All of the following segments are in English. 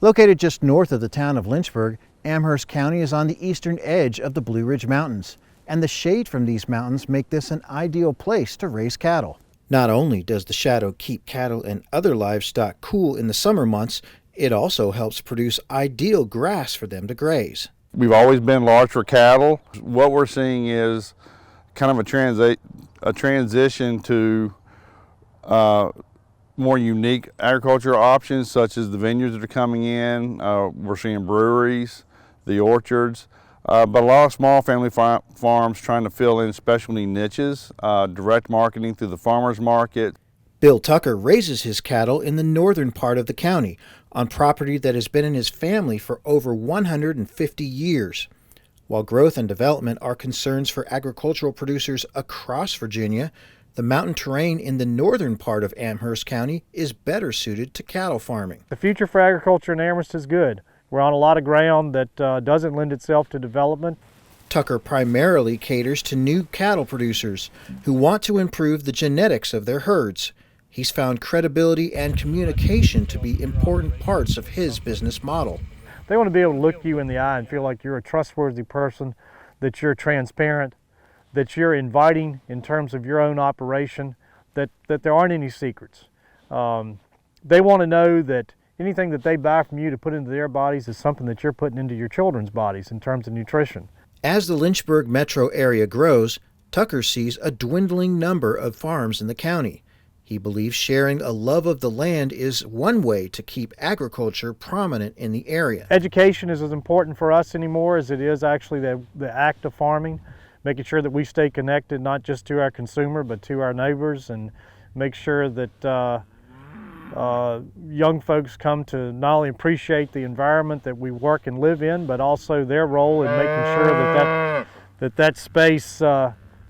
Located just north of the town of Lynchburg, Amherst County is on the eastern edge of the Blue Ridge Mountains, and the shade from these mountains make this an ideal place to raise cattle. Not only does the shadow keep cattle and other livestock cool in the summer months, it also helps produce ideal grass for them to graze. We've always been large for cattle. What we're seeing is kind of a transition to more unique agricultural options, such as the vineyards that are coming in. We're seeing breweries, the orchards, but a lot of small family farms trying to fill in specialty niches, direct marketing through the farmers market. Bill Tucker raises his cattle in the northern part of the county on property that has been in his family for over 150 years. While growth and development are concerns for agricultural producers across Virginia, the mountain terrain in the northern part of Amherst County is better suited to cattle farming. The future for agriculture in Amherst is good. We're on a lot of ground that doesn't lend itself to development. Tucker primarily caters to new cattle producers who want to improve the genetics of their herds. He's found credibility and communication to be important parts of his business model. They want to be able to look you in the eye and feel like you're a trustworthy person, that you're transparent, that you're inviting in terms of your own operation, that there aren't any secrets. They want to know that anything that they buy from you to put into their bodies is something that you're putting into your children's bodies in terms of nutrition. As the Lynchburg metro area grows, Tucker sees a dwindling number of farms in the county. He believes sharing a love of the land is one way to keep agriculture prominent in the area. Education is as important for us anymore as it is actually the act of farming, making sure that we stay connected not just to our consumer but to our neighbors, and make sure that young folks come to not only appreciate the environment that we work and live in, but also their role in making sure that space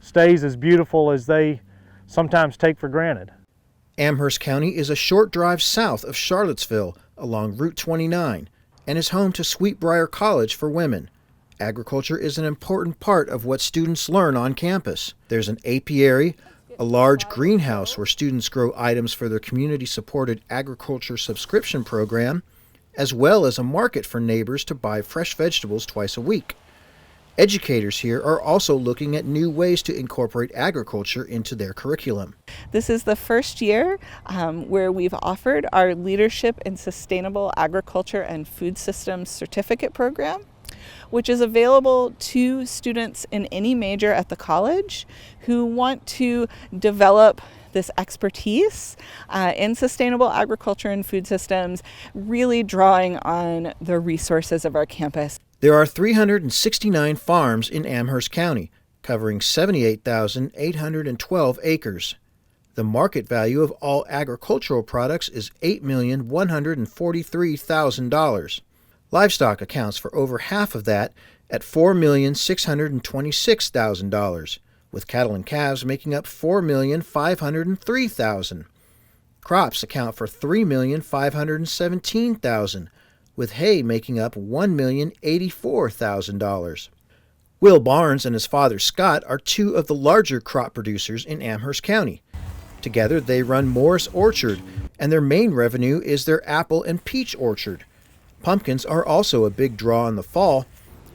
stays as beautiful as they sometimes take for granted. Amherst County is a short drive south of Charlottesville along Route 29 and is home to Sweetbriar College for women. Agriculture is an important part of what students learn on campus. There's an apiary, a large greenhouse where students grow items for their community-supported agriculture subscription program, as well as a market for neighbors to buy fresh vegetables twice a week. Educators here are also looking at new ways to incorporate agriculture into their curriculum. This is the first year where we've offered our Leadership in Sustainable Agriculture and Food Systems Certificate Program, which is available to students in any major at the college who want to develop this expertise in sustainable agriculture and food systems, really drawing on the resources of our campus. There are 369 farms in Amherst County, covering 78,812 acres. The market value of all agricultural products is $8,143,000. Livestock accounts for over half of that at $4,626,000, with cattle and calves making up $4,503,000. Crops account for $3,517,000, with hay making up $1,084,000. Will Barnes and his father Scott are two of the larger crop producers in Amherst County. Together they run Morris Orchard, and their main revenue is their apple and peach orchard. Pumpkins are also a big draw in the fall,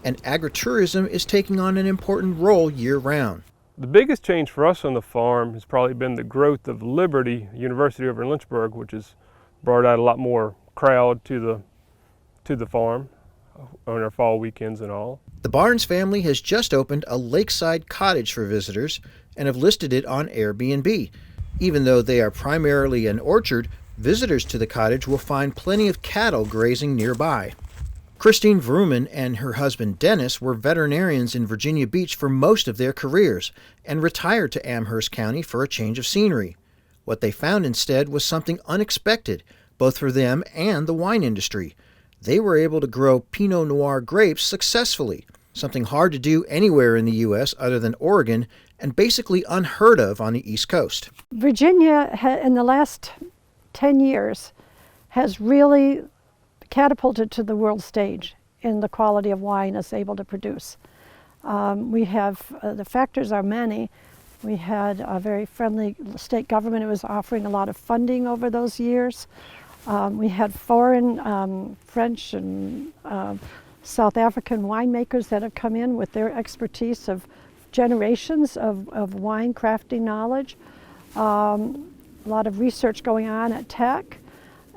and agritourism is taking on an important role year-round. The biggest change for us on the farm has probably been the growth of Liberty University over in Lynchburg, which has brought out a lot more crowd to the farm on our fall weekends and all. The Barnes family has just opened a lakeside cottage for visitors and have listed it on Airbnb. Even though they are primarily an orchard, visitors to the cottage will find plenty of cattle grazing nearby. Christine Vrooman and her husband Dennis were veterinarians in Virginia Beach for most of their careers and retired to Amherst County for a change of scenery. What they found instead was something unexpected, both for them and the wine industry. They were able to grow Pinot Noir grapes successfully, something hard to do anywhere in the U.S. other than Oregon, and basically unheard of on the East Coast. Virginia, in the last 10 years, has really catapulted to the world stage in the quality of wine it's able to produce. We have, the factors are many. We had a very friendly state government. It was offering a lot of funding over those years. We had foreign, French and South African winemakers that have come in with their expertise of generations of wine crafting knowledge. A lot of research going on at Tech,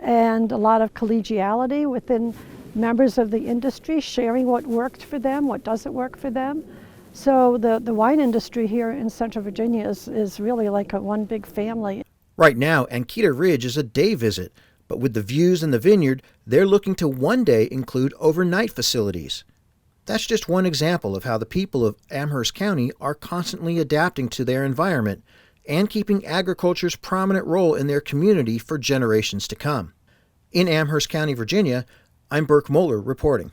and a lot of collegiality within members of the industry, sharing what worked for them, what doesn't work for them. So the wine industry here in Central Virginia is really like one big family. Right now, Ankita Ridge is a day visit, but with the views in the vineyard, they're looking to one day include overnight facilities. That's just one example of how the people of Amherst County are constantly adapting to their environment and keeping agriculture's prominent role in their community for generations to come. In Amherst County, Virginia, I'm Burke Moeller reporting.